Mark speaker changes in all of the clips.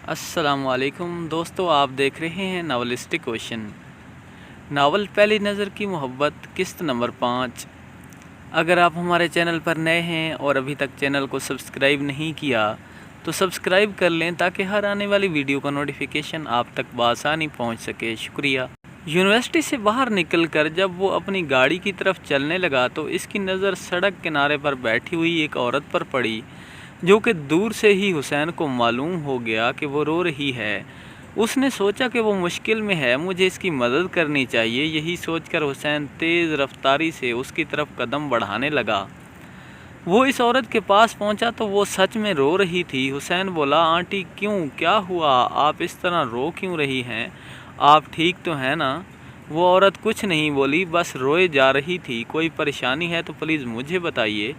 Speaker 1: السلام علیکم دوستو، آپ دیکھ رہے ہیں ناولسٹک اوشن۔ ناول پہلی نظر کی محبت قسط نمبر 5۔ اگر آپ ہمارے چینل پر نئے ہیں اور ابھی تک چینل کو سبسکرائب نہیں کیا تو سبسکرائب کر لیں تاکہ ہر آنے والی ویڈیو کا نوٹیفیکیشن آپ تک بآسانی پہنچ سکے۔ شکریہ۔ یونیورسٹی سے باہر نکل کر جب وہ اپنی گاڑی کی طرف چلنے لگا تو اس کی نظر سڑک کنارے پر بیٹھی ہوئی ایک عورت پر پڑی، جو کہ دور سے ہی حسین کو معلوم ہو گیا کہ وہ رو رہی ہے۔ اس نے سوچا کہ وہ مشکل میں ہے، مجھے اس کی مدد کرنی چاہیے۔ یہی سوچ کر حسین تیز رفتاری سے اس کی طرف قدم بڑھانے لگا۔ وہ اس عورت کے پاس پہنچا تو وہ سچ میں رو رہی تھی۔ حسین بولا، آنٹی کیوں، کیا ہوا؟ آپ اس طرح رو کیوں رہی ہیں؟ آپ ٹھیک تو ہیں نا؟ وہ عورت کچھ نہیں بولی، بس روئے جا رہی تھی۔ کوئی پریشانی ہے تو پلیز مجھے بتائیے،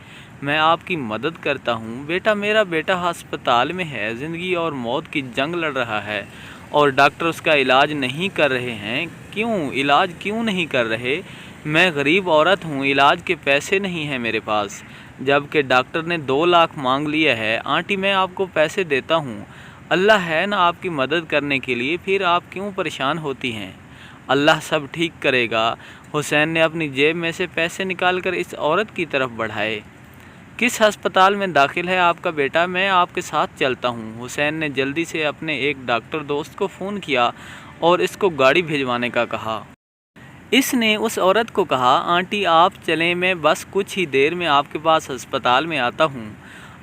Speaker 1: میں آپ کی مدد کرتا ہوں۔ بیٹا، میرا بیٹا ہسپتال میں ہے، زندگی اور موت کی جنگ لڑ رہا ہے اور ڈاکٹر اس کا علاج نہیں کر رہے ہیں۔ کیوں علاج کیوں نہیں کر رہے؟ میں غریب عورت ہوں، علاج کے پیسے نہیں ہیں میرے پاس، جبکہ ڈاکٹر نے 2 لاکھ مانگ لیا ہے۔ آنٹی میں آپ کو پیسے دیتا ہوں، اللہ ہے نا آپ کی مدد کرنے کے لیے، پھر آپ کیوں پریشان ہوتی ہیں؟ اللہ سب ٹھیک کرے گا۔ حسین نے اپنی جیب میں سے پیسے نکال کر اس عورت کی طرف بڑھائے۔ کس ہسپتال میں داخل ہے آپ کا بیٹا؟ میں آپ کے ساتھ چلتا ہوں۔ حسین نے جلدی سے اپنے ایک ڈاکٹر دوست کو فون کیا اور اس کو گاڑی بھیجوانے کا کہا۔ اس نے اس عورت کو کہا، آنٹی آپ چلیں، میں بس کچھ ہی دیر میں آپ کے پاس ہسپتال میں آتا ہوں۔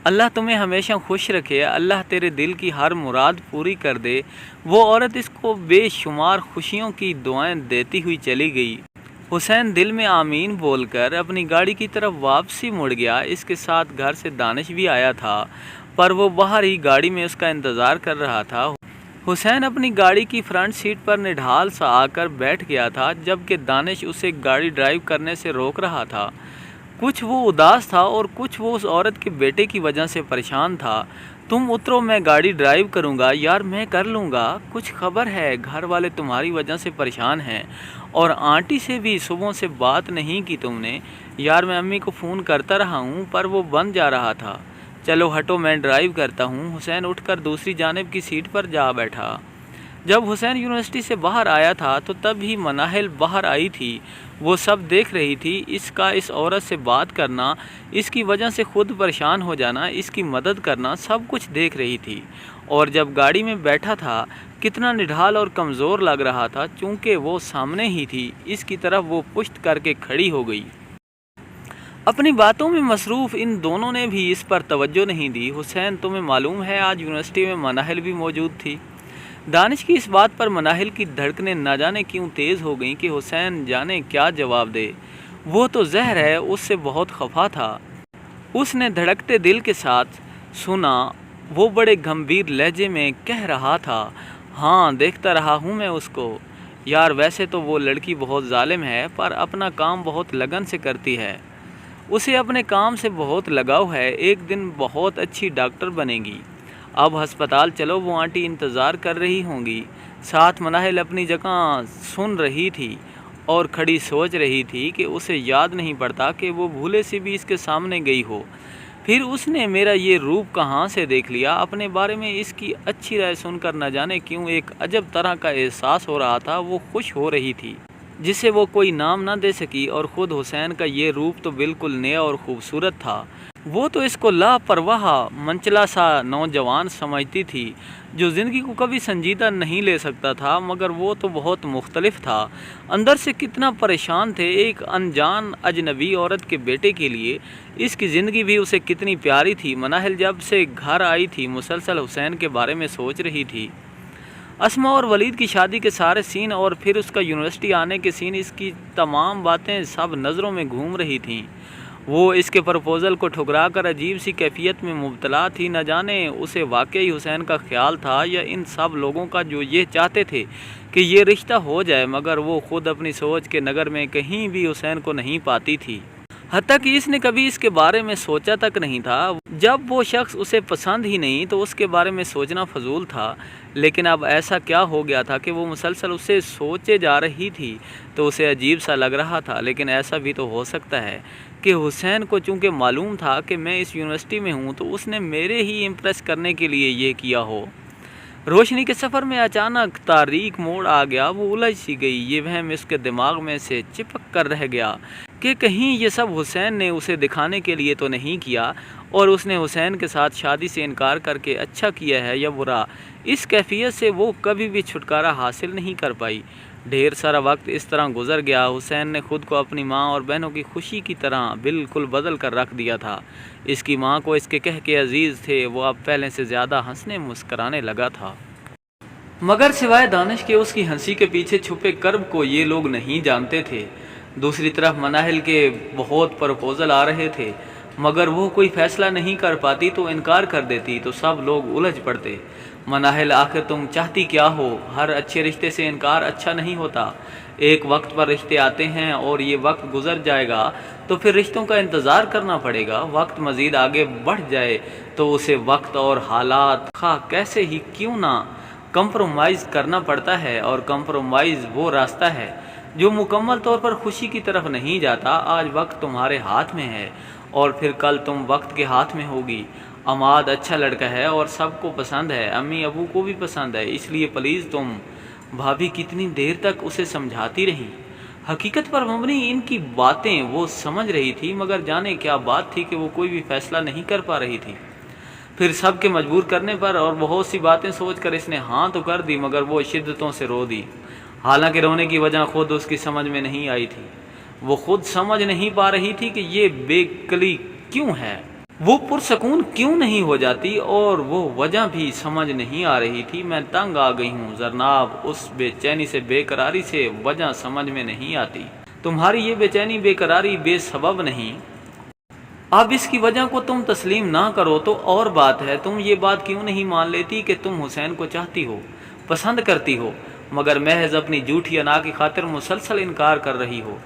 Speaker 1: اللہ تمہیں ہمیشہ خوش رکھے، اللہ تیرے دل کی ہر مراد پوری کر دے۔ وہ عورت اس کو بے شمار خوشیوں کی دعائیں دیتی ہوئی چلی گئی۔ حسین دل میں آمین بول کر اپنی گاڑی کی طرف واپسی مڑ گیا۔ اس کے ساتھ گھر سے دانش بھی آیا تھا، پر وہ باہر ہی گاڑی میں اس کا انتظار کر رہا تھا۔ حسین اپنی گاڑی کی فرنٹ سیٹ پر نڈھال سا آ کر بیٹھ گیا تھا، جبکہ دانش اسے گاڑی ڈرائیو کرنے سے روک رہا تھا۔ کچھ وہ اداس تھا اور کچھ وہ اس عورت کے بیٹے کی وجہ سے پریشان تھا۔ تم اترو، میں گاڑی ڈرائیو کروں گا۔ یار میں کر لوں گا، کچھ خبر ہے؟ گھر والے تمہاری وجہ سے پریشان ہیں، اور آنٹی سے بھی صبح سے بات نہیں کی تم نے؟ یار میں امی کو فون کرتا رہا ہوں پر وہ بند جا رہا تھا۔ چلو ہٹو، میں ڈرائیو کرتا ہوں۔ حسین اٹھ کر دوسری جانب کی سیٹ پر جا بیٹھا۔ جب حسین یونیورسٹی سے باہر آیا تھا تو تب ہی مناہل باہر آئی تھی۔ وہ سب دیکھ رہی تھی، اس کا اس عورت سے بات کرنا، اس کی وجہ سے خود پریشان ہو جانا، اس کی مدد کرنا، سب کچھ دیکھ رہی تھی۔ اور جب گاڑی میں بیٹھا تھا کتنا نڈھال اور کمزور لگ رہا تھا، چونکہ وہ سامنے ہی تھی۔ اس کی طرف وہ پشت کر کے کھڑی ہو گئی۔ اپنی باتوں میں مصروف ان دونوں نے بھی اس پر توجہ نہیں دی۔ حسین تمہیں معلوم ہے آج یونیورسٹی میں مناہل بھی موجود تھی؟ دانش کی اس بات پر مناہل کی دھڑکنیں نہ جانے کیوں تیز ہو گئیں کہ حسین جانے کیا جواب دے۔ وہ تو زہر ہے، اس سے بہت خفا تھا۔ اس نے دھڑکتے دل کے ساتھ سنا، وہ بڑے گمبھیر لہجے میں کہہ رہا تھا، ہاں دیکھتا رہا ہوں میں اس کو۔ یار ویسے تو وہ لڑکی بہت ظالم ہے، پر اپنا کام بہت لگن سے کرتی ہے۔ اسے اپنے کام سے بہت لگاؤ ہے، ایک دن بہت اچھی ڈاکٹر بنے گی۔ اب ہسپتال چلو، وہ آنٹی انتظار کر رہی ہوں گی۔ ساتھ مناہل اپنی جگہ سن رہی تھی اور کھڑی سوچ رہی تھی کہ اسے یاد نہیں پڑتا کہ وہ بھولے سے بھی اس کے سامنے گئی ہو۔ پھر اس نے میرا یہ روپ کہاں سے دیکھ لیا؟ اپنے بارے میں اس کی اچھی رائے سن کر نہ جانے کیوں ایک عجب طرح کا احساس ہو رہا تھا۔ وہ خوش ہو رہی تھی جسے وہ کوئی نام نہ دے سکی، اور خود حسین کا یہ روپ تو بالکل نیا اور خوبصورت تھا۔ وہ تو اس کو لاپرواہ منچلا سا نوجوان سمجھتی تھی جو زندگی کو کبھی سنجیدہ نہیں لے سکتا تھا، مگر وہ تو بہت مختلف تھا۔ اندر سے کتنا پریشان تھے ایک انجان اجنبی عورت کے بیٹے کے لیے۔ اس کی زندگی بھی اسے کتنی پیاری تھی۔ مناہل جب سے گھر آئی تھی مسلسل حسین کے بارے میں سوچ رہی تھی۔ اسما اور ولید کی شادی کے سارے سین اور پھر اس کا یونیورسٹی آنے کے سین، اس کی تمام باتیں سب نظروں میں گھوم رہی تھیں۔ وہ اس کے پرپوزل کو ٹھکرا کر عجیب سی کیفیت میں مبتلا تھی۔ نہ جانے اسے واقعی حسین کا خیال تھا یا ان سب لوگوں کا جو یہ چاہتے تھے کہ یہ رشتہ ہو جائے، مگر وہ خود اپنی سوچ کے نگر میں کہیں بھی حسین کو نہیں پاتی تھی۔ حتیٰ کہ اس نے کبھی اس کے بارے میں سوچا تک نہیں تھا۔ جب وہ شخص اسے پسند ہی نہیں تو اس کے بارے میں سوچنا فضول تھا۔ لیکن اب ایسا کیا ہو گیا تھا کہ وہ مسلسل اسے سوچے جا رہی تھی تو اسے عجیب سا لگ رہا تھا۔ لیکن ایسا بھی تو ہو سکتا ہے کہ حسین کو چونکہ معلوم تھا کہ میں اس یونیورسٹی میں ہوں تو اس نے میرے ہی امپریس کرنے کے لیے یہ کیا ہو۔ روشنی کے سفر میں اچانک تاریک موڑ آ گیا، وہ الجھ سی گئی۔ یہ وہم اس کے دماغ میں سے چپک کر رہ گیا کہ کہیں یہ سب حسین نے اسے دکھانے کے لیے تو نہیں کیا، اور اس نے حسین کے ساتھ شادی سے انکار کر کے اچھا کیا ہے یا برا۔ اس کیفیت سے وہ کبھی بھی چھٹکارا حاصل نہیں کر پائی۔ ڈھیر سارا وقت اس طرح گزر گیا۔ حسین نے خود کو اپنی ماں اور بہنوں کی خوشی کی طرح بالکل بدل کر رکھ دیا تھا۔ اس کی ماں کو اس کے کہہ کے عزیز تھے، وہ اب پہلے سے زیادہ ہنسنے مسکرانے لگا تھا۔ مگر سوائے دانش کے اس کی ہنسی کے پیچھے چھپے کرب کو یہ لوگ نہیں جانتے تھے۔ دوسری طرف مناہل کے بہت پروپوزل آ رہے تھے، مگر وہ کوئی فیصلہ نہیں کر پاتی تو انکار کر دیتی تو سب لوگ الجھ پڑتے۔ مناہل آخر تم چاہتی کیا ہو؟ ہر اچھے رشتے سے انکار اچھا نہیں ہوتا۔ ایک وقت پر رشتے آتے ہیں اور یہ وقت گزر جائے گا تو پھر رشتوں کا انتظار کرنا پڑے گا۔ وقت مزید آگے بڑھ جائے تو اسے وقت اور حالات خواہ کیسے ہی کیوں نہ کمپرومائز کرنا پڑتا ہے، اور کمپرومائز وہ راستہ ہے جو مکمل طور پر خوشی کی طرف نہیں جاتا۔ آج وقت تمہارے ہاتھ میں ہے اور پھر کل تم وقت کے ہاتھ میں ہوگی۔ عماد اچھا لڑکا ہے اور سب کو پسند ہے، امی ابو کو بھی پسند ہے، اس لیے پلیز تم۔ بھابھی کتنی دیر تک اسے سمجھاتی رہی۔ حقیقت پر مبنی ان کی باتیں وہ سمجھ رہی تھی، مگر جانے کیا بات تھی کہ وہ کوئی بھی فیصلہ نہیں کر پا رہی تھی۔ پھر سب کے مجبور کرنے پر اور بہت سی باتیں سوچ کر اس نے ہاں تو کر دی، مگر وہ شدتوں سے رو دی۔ حالانکہ رونے کی وجہ خود اس کی سمجھ میں نہیں آئی تھی۔ وہ خود سمجھ نہیں پا رہی تھی کہ یہ بے کلی کیوں ہے، وہ پرسکون کیوں نہیں ہو جاتی، اور وہ وجہ بھی سمجھ نہیں آ رہی تھی۔ میں تنگ آ گئی ہوں زرناب، اس بے چینی سے بے قراری سے وجہ سمجھ میں نہیں آتی۔ تمہاری یہ بے چینی بے قراری بے سبب نہیں۔ اب اس کی وجہ کو تم تسلیم نہ کرو تو اور بات ہے، تم یہ بات کیوں نہیں مان لیتی کہ تم حسین کو چاہتی ہو، پسند کرتی ہو، مگر محض اپنی جھوٹی انا کی خاطر مسلسل انکار کر رہی ہو۔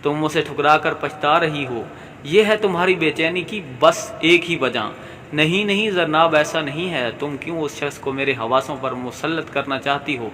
Speaker 1: تم اسے ٹھکرا کر پچھتا رہی ہو، یہ ہے تمہاری بے چینی کی بس ایک ہی وجہ۔ نہیں نہیں زرناب، ایسا نہیں ہے، تم کیوں اس شخص کو میرے حواسوں پر مسلط کرنا چاہتی ہو؟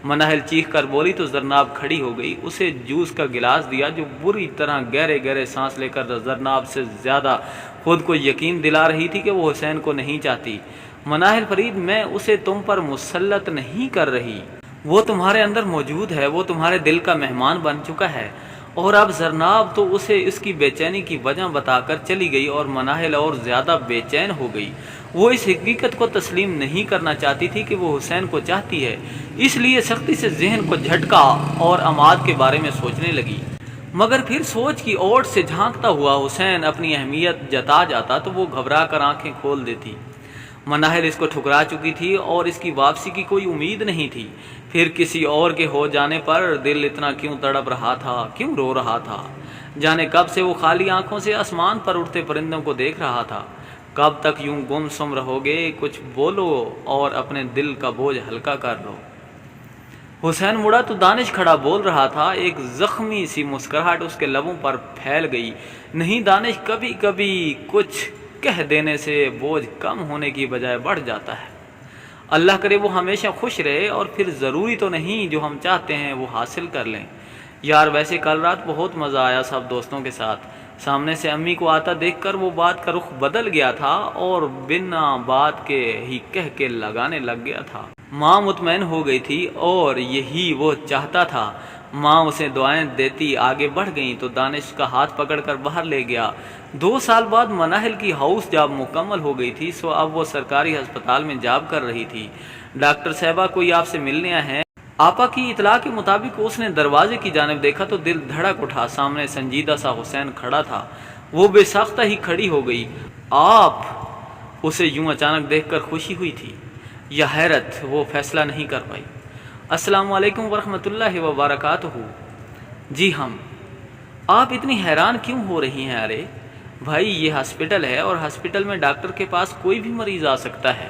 Speaker 1: مناہل چیخ کر بولی تو زرناب کھڑی ہو گئی، اسے جوس کا گلاس دیا جو بری طرح گہرے گہرے سانس لے کر زرناب سے زیادہ خود کو یقین دلا رہی تھی کہ وہ حسین کو نہیں چاہتی۔ مناہل فرید، میں اسے تم پر مسلط نہیں کر رہی، وہ تمہارے اندر موجود ہے، وہ تمہارے دل کا مہمان بن چکا ہے۔ اور اب زرناب تو اسے اس کی بے چینی کی وجہ بتا کر چلی گئی، اور مناہل اور زیادہ بے چین ہو گئی۔ وہ اس حقیقت کو تسلیم نہیں کرنا چاہتی تھی کہ وہ حسین کو چاہتی ہے، اس لیے سختی سے ذہن کو جھٹکا اور عماد کے بارے میں سوچنے لگی۔ مگر پھر سوچ کی اوٹ سے جھانکتا ہوا حسین اپنی اہمیت جتا جاتا تو وہ گھبرا کر آنکھیں کھول دیتی۔ مناہل اس کو ٹھکرا چکی تھی اور اس کی واپسی کی کوئی امید نہیں تھی۔ پھر کسی اور کے ہو جانے پر دل اتنا کیوں تڑپ رہا تھا، کیوں رو رہا تھا؟ جانے کب سے وہ خالی آنکھوں سے آسمان پر اڑتے پرندوں کو دیکھ رہا تھا۔ کب تک یوں گم سم رہو گے؟ کچھ بولو اور اپنے دل کا بوجھ ہلکا کر لو۔ حسین مڑا تو دانش کھڑا بول رہا تھا، ایک زخمی سی مسکراہٹ اس کے لبوں پر پھیل گئی۔ نہیں دانش، کبھی کبھی کچھ کہہ دینے سے بوجھ کم ہونے کی بجائے بڑھ جاتا ہے۔ اللہ کرے وہ ہمیشہ خوش رہے، اور پھر ضروری تو نہیں جو ہم چاہتے ہیں وہ حاصل کر لیں۔ یار ویسے کل رات بہت مزہ آیا سب دوستوں کے ساتھ۔ سامنے سے امی کو آتا دیکھ کر وہ بات کا رخ بدل گیا تھا اور بنا بات کے ہی کہہ کے لگانے لگ گیا تھا۔ ماں مطمئن ہو گئی تھی اور یہی وہ چاہتا تھا۔ ماں اسے دعائیں دیتی آگے بڑھ گئیں تو دانش کا ہاتھ پکڑ کر باہر لے گیا۔ 2 سال بعد مناہل کی ہاؤس جاب مکمل ہو گئی تھی، سو اب وہ سرکاری ہسپتال میں جاب کر رہی تھی۔ ڈاکٹر صاحبہ کوئی آپ سے ملنے آئے ہیں۔ آپا کی اطلاع کے مطابق اس نے دروازے کی جانب دیکھا تو دل دھڑک اٹھا۔ سامنے سنجیدہ سا حسین کھڑا تھا۔ وہ بے ساختہ ہی کھڑی ہو گئی۔ آپ؟ اسے یوں اچانک دیکھ کر خوشی ہوئی تھی یا حیرت، وہ فیصلہ نہیں کر پائی۔ السلام علیکم ورحمۃ اللہ وبرکاتہ۔ جی ہم۔ آپ اتنی حیران کیوں ہو رہی ہیں؟ ارے بھائی، یہ ہاسپٹل ہے اور ہاسپٹل میں ڈاکٹر کے پاس کوئی بھی مریض آ سکتا ہے،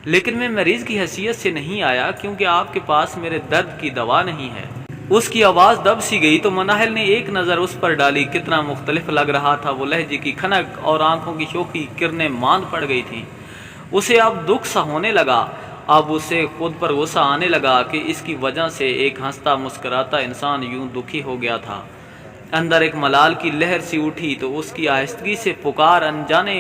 Speaker 1: لیکن میں مریض کی حیثیت سے نہیں آیا کیونکہ آپ کے پاس میرے درد کی دوا نہیں ہے۔ اس کی آواز دب سی گئی تو مناہل نے ایک نظر اس پر ڈالی۔ کتنا مختلف لگ رہا تھا وہ، لہجے کی کھنک اور آنکھوں کی شوخی کرنیں ماند پڑ گئی تھی۔ اسے اب دکھ سا ہونے لگا۔ اب اسے خود پر غصہ آنے لگا کہ اس کی وجہ سے ایک ہنستا مسکراتا انسان یوں دکھی ہو گیا تھا۔ اندر ایک ملال کی لہر سی اٹھی تو اس کی آہستگی سے پکار انجانے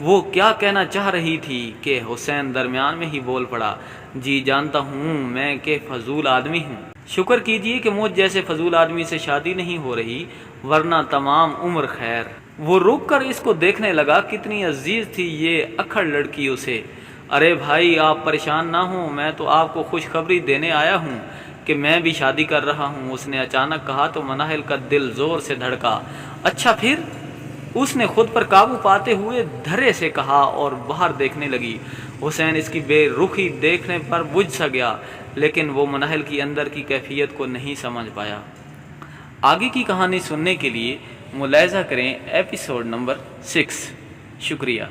Speaker 1: وہ کیا کہنا چاہ رہی تھی کہ حسین درمیان میں ہی بول پڑا، جی جانتا ہوں میں کہ فضول آدمی ہوں، شکر کیجئے کہ مجھ جیسے فضول آدمی سے شادی نہیں ہو رہی، ورنہ تمام عمر خیر۔ وہ رک کر اس کو دیکھنے لگا، کتنی عزیز تھی یہ اکھڑ لڑکی اسے۔ ارے بھائی آپ پریشان نہ ہوں، میں تو آپ کو خوشخبری دینے آیا ہوں کہ میں بھی شادی کر رہا ہوں، اس نے اچانک کہا تو مناہل کا دل زور سے دھڑکا۔ اچھا پھر؟ اس نے خود پر قابو پاتے ہوئے دھرے سے کہا اور باہر دیکھنے لگی۔ حسین اس کی بے رخی دیکھنے پر بجھ سا گیا، لیکن وہ مناہل کی اندر کی کیفیت کو نہیں سمجھ پایا۔ آگے کی کہانی سننے کے لیے ملاحظہ کریں ایپیسوڈ نمبر 6۔ شکریہ۔